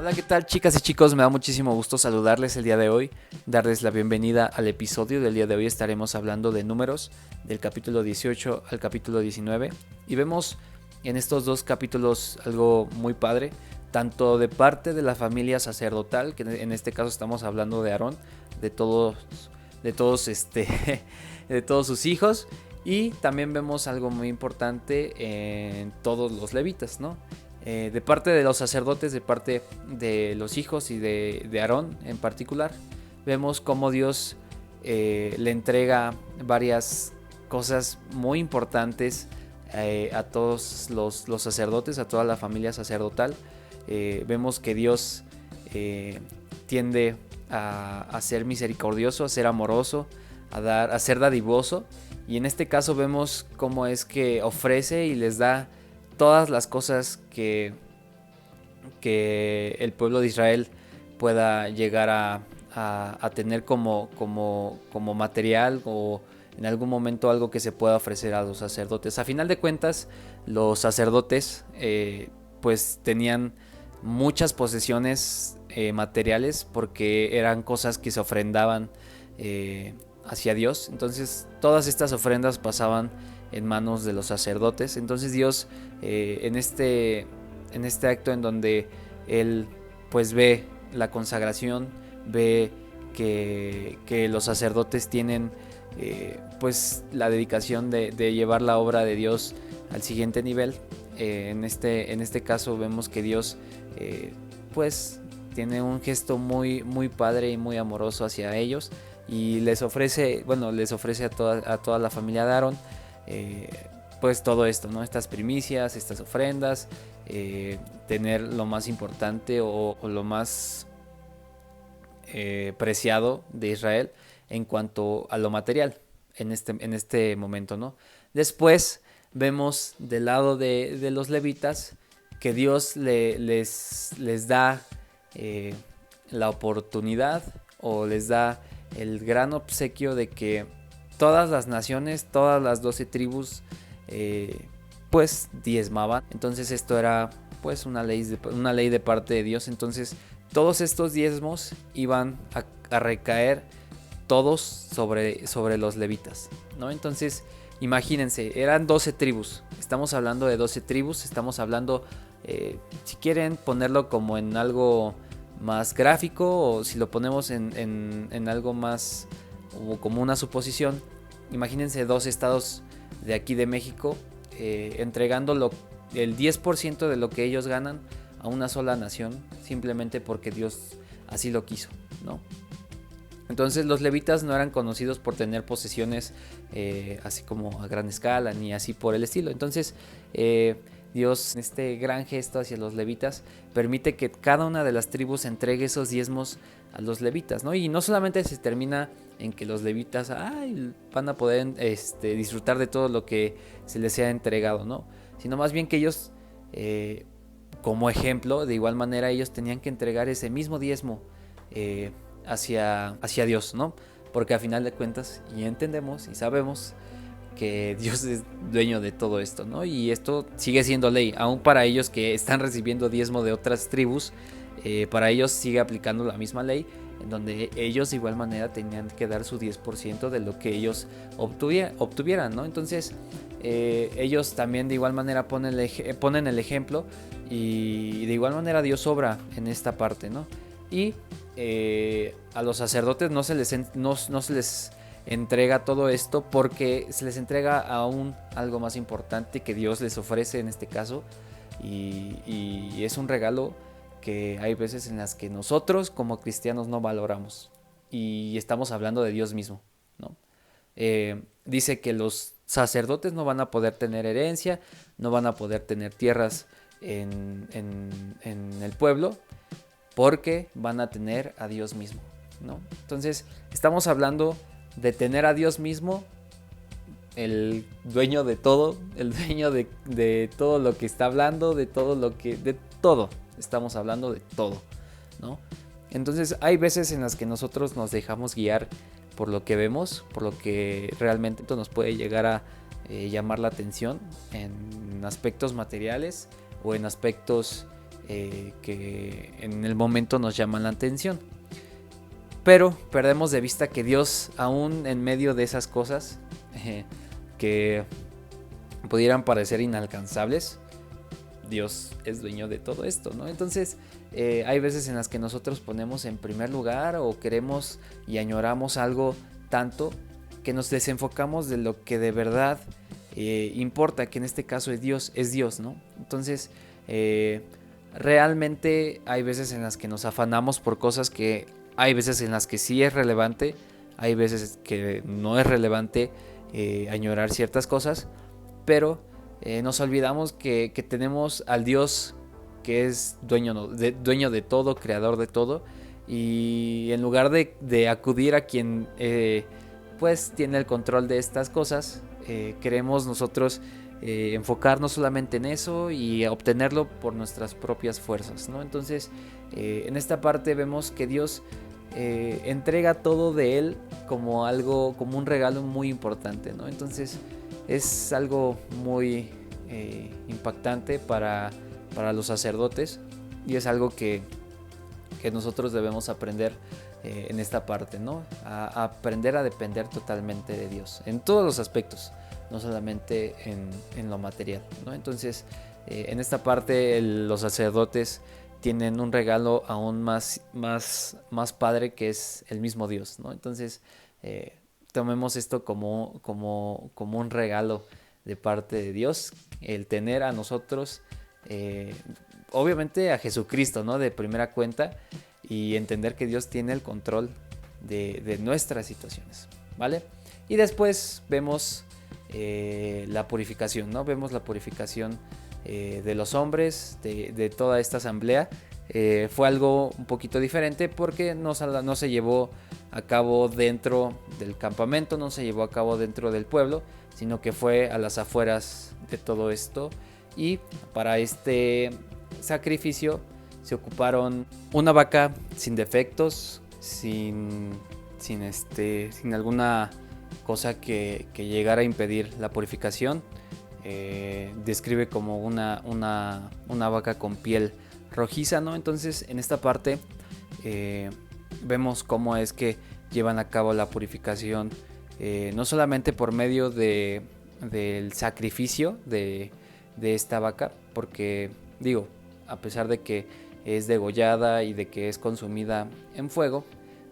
Hola, ¿qué tal, chicas y chicos? Me da muchísimo gusto saludarles el día de hoy, darles la bienvenida al episodio del día de hoy. Estaremos hablando de números del capítulo 18 al capítulo 19 y vemos en estos dos capítulos algo muy padre, tanto de parte de la familia sacerdotal, que en este caso estamos hablando de Aarón, de todos, de todos, de todos sus hijos, y también vemos algo muy importante en todos los levitas, ¿no? De parte de los sacerdotes, de parte de los hijos y de Aarón en particular, vemos cómo Dios le entrega varias cosas muy importantes a todos los sacerdotes, a toda la familia sacerdotal. Vemos que Dios tiende a ser misericordioso, a ser amoroso, a ser dadivoso, y en este caso vemos cómo es que ofrece y les da todas las cosas que el pueblo de Israel pueda llegar a tener como material, o en algún momento algo que se pueda ofrecer a los sacerdotes. A final de cuentas, los sacerdotes pues tenían muchas posesiones materiales, porque eran cosas que se ofrendaban hacia Dios. Entonces todas estas ofrendas pasaban en manos de los sacerdotes. Entonces Dios en este acto en donde Él pues ve la consagración, ve que los sacerdotes tienen pues la dedicación de llevar la obra de Dios al siguiente nivel. En este caso vemos que Dios pues tiene un gesto muy padre y muy amoroso hacia ellos, y les ofrece a toda la familia de Aarón pues todo esto, ¿no? Estas primicias, estas ofrendas, tener lo más importante o lo más preciado de Israel en cuanto a lo material en este momento, ¿no? Después vemos del lado de los levitas que Dios les da la oportunidad, o les da el gran obsequio de que todas las naciones, todas las 12 tribus pues diezmaban. Entonces esto era pues una ley de parte de Dios. Entonces todos estos diezmos iban a recaer todos sobre los levitas, ¿no? Entonces imagínense, eran 12 tribus. Estamos hablando de 12 tribus, estamos hablando, si quieren ponerlo como en algo más gráfico, o si lo ponemos en algo más como una suposición, imagínense dos estados de aquí de México entregando el 10% de lo que ellos ganan a una sola nación, simplemente porque Dios así lo quiso, ¿no? Entonces los levitas no eran conocidos por tener posesiones así como a gran escala, ni así por el estilo. Entonces Dios, en este gran gesto hacia los levitas, permite que cada una de las tribus entregue esos diezmos a los levitas, ¿no? Y no solamente se termina en que los levitas van a poder disfrutar de todo lo que se les sea entregado, ¿no? Sino más bien que ellos, como ejemplo, de igual manera ellos tenían que entregar ese mismo diezmo hacia Dios, ¿no? Porque a final de cuentas, y entendemos y sabemos que Dios es dueño de todo esto, ¿no? Y esto sigue siendo ley, aún para ellos que están recibiendo diezmo de otras tribus, para ellos sigue aplicando la misma ley, en donde ellos de igual manera tenían que dar su 10% de lo que ellos obtuvieran, ¿no? Entonces ellos también de igual manera ponen el ejemplo, y de igual manera Dios obra en esta parte, ¿no? Y a los sacerdotes no se les entrega todo esto, porque se les entrega aún algo más importante que Dios les ofrece en este caso, y es un regalo que hay veces en las que nosotros como cristianos no valoramos, y estamos hablando de Dios mismo, ¿no? Dice que los sacerdotes no van a poder tener herencia, no van a poder tener tierras en el pueblo, porque van a tener a Dios mismo, ¿no? Entonces estamos hablando de tener a Dios mismo, el dueño de todo, el dueño de todo lo que está hablando, de todo, estamos hablando de todo, ¿no? Entonces hay veces en las que nosotros nos dejamos guiar por lo que vemos, por lo que realmente nos puede llegar a llamar la atención en aspectos materiales, o en aspectos que en el momento nos llaman la atención. Pero perdemos de vista que Dios, aún en medio de esas cosas que pudieran parecer inalcanzables, Dios es dueño de todo esto, ¿no? Entonces, hay veces en las que nosotros ponemos en primer lugar o queremos y añoramos algo tanto que nos desenfocamos de lo que de verdad importa, que en este caso es Dios, ¿no? Entonces, realmente hay veces en las que nos afanamos por cosas que hay veces en las que sí es relevante, hay veces que no es relevante añorar ciertas cosas, pero nos olvidamos que tenemos al Dios que es dueño de todo, creador de todo, y en lugar de acudir a quien pues tiene el control de estas cosas, queremos nosotros enfocarnos solamente en eso y obtenerlo por nuestras propias fuerzas, ¿no? Entonces, en esta parte vemos que Dios entrega todo de Él como algo, como un regalo muy importante, ¿no? Entonces, es algo muy impactante para los sacerdotes, y es algo que nosotros debemos aprender en esta parte, ¿no? A aprender a depender totalmente de Dios en todos los aspectos, no solamente en lo material, ¿no? Entonces, en esta parte los sacerdotes tienen un regalo aún más padre, que es el mismo Dios, ¿no? Entonces, tomemos esto como un regalo de parte de Dios, el tener a nosotros, obviamente a Jesucristo, ¿no? De primera cuenta, y entender que Dios tiene el control de nuestras situaciones, ¿vale? Y después vemos la purificación, ¿no? Vemos la purificación de los hombres, de toda esta asamblea. Fue algo un poquito diferente porque no se llevó a cabo dentro del campamento, no se llevó a cabo dentro del pueblo, sino que fue a las afueras de todo esto. Y para este sacrificio se ocuparon una vaca sin defectos, sin alguna cosa que llegara a impedir la purificación. Describe como una vaca con piel rojiza, ¿no? Entonces, en esta parte vemos cómo es que llevan a cabo la purificación, no solamente por medio del sacrificio de esta vaca, porque digo, a pesar de que es degollada y de que es consumida en fuego,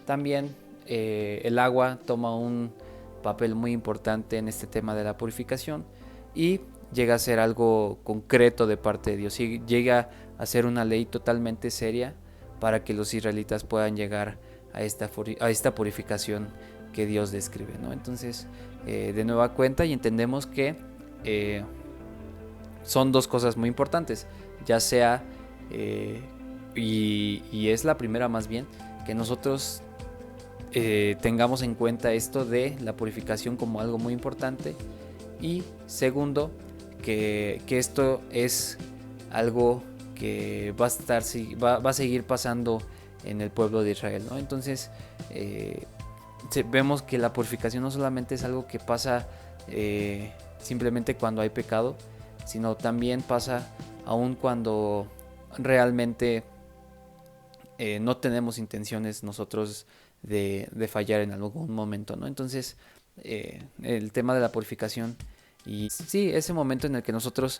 también el agua toma un papel muy importante en este tema de la purificación, y llega a ser algo concreto de parte de Dios, y llega a ser una ley totalmente seria para que los israelitas puedan llegar a esta purificación que Dios describe, ¿no? Entonces, de nueva cuenta, y entendemos que son dos cosas muy importantes, ya sea, y es la primera más bien, que nosotros tengamos en cuenta esto de la purificación como algo muy importante, y segundo, que esto es algo que va a seguir pasando en el pueblo de Israel, ¿no? Entonces, vemos que la purificación no solamente es algo que pasa simplemente cuando hay pecado, sino también pasa aún cuando realmente no tenemos intenciones nosotros de fallar en algún momento, ¿no? Entonces, el tema de la purificación, y sí, ese momento en el que nosotros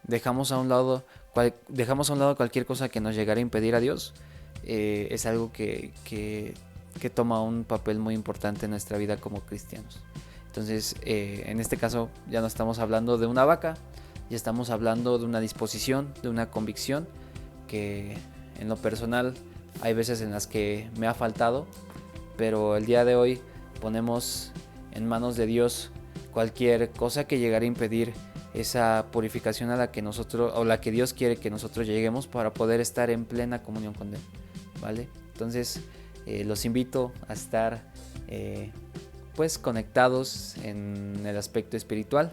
dejamos a un lado cualquier cosa que nos llegara a impedir a Dios, es algo que toma un papel muy importante en nuestra vida como cristianos. Entonces, en este caso ya no estamos hablando de una vaca, ya estamos hablando de una disposición, de una convicción, que en lo personal hay veces en las que me ha faltado, pero el día de hoy ponemos en manos de Dios cualquier cosa que llegara a impedir esa purificación a la que nosotros, o la que Dios quiere que nosotros lleguemos, para poder estar en plena comunión con Él, ¿vale? Entonces, los invito a estar pues conectados en el aspecto espiritual,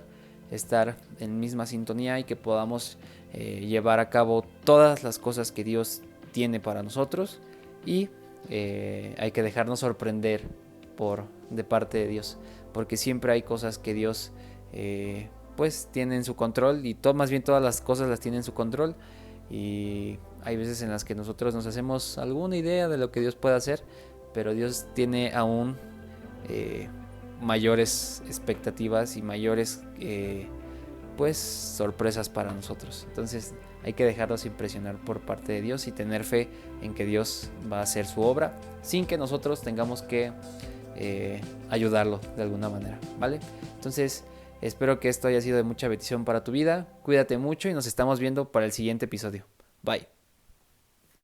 estar en misma sintonía, y que podamos llevar a cabo todas las cosas que Dios tiene para nosotros, y hay que dejarnos sorprender de parte de Dios, porque siempre hay cosas que Dios pues tiene en su control, y más bien todas las cosas las tiene en su control, Y hay veces en las que nosotros nos hacemos alguna idea de lo que Dios puede hacer, pero Dios tiene aún mayores expectativas y mayores pues sorpresas para nosotros. Entonces hay que dejarnos impresionar por parte de Dios y tener fe en que Dios va a hacer su obra sin que nosotros tengamos que ayudarlo de alguna manera, ¿vale? Entonces espero que esto haya sido de mucha bendición para tu vida. Cuídate mucho y nos estamos viendo para el siguiente episodio. Bye.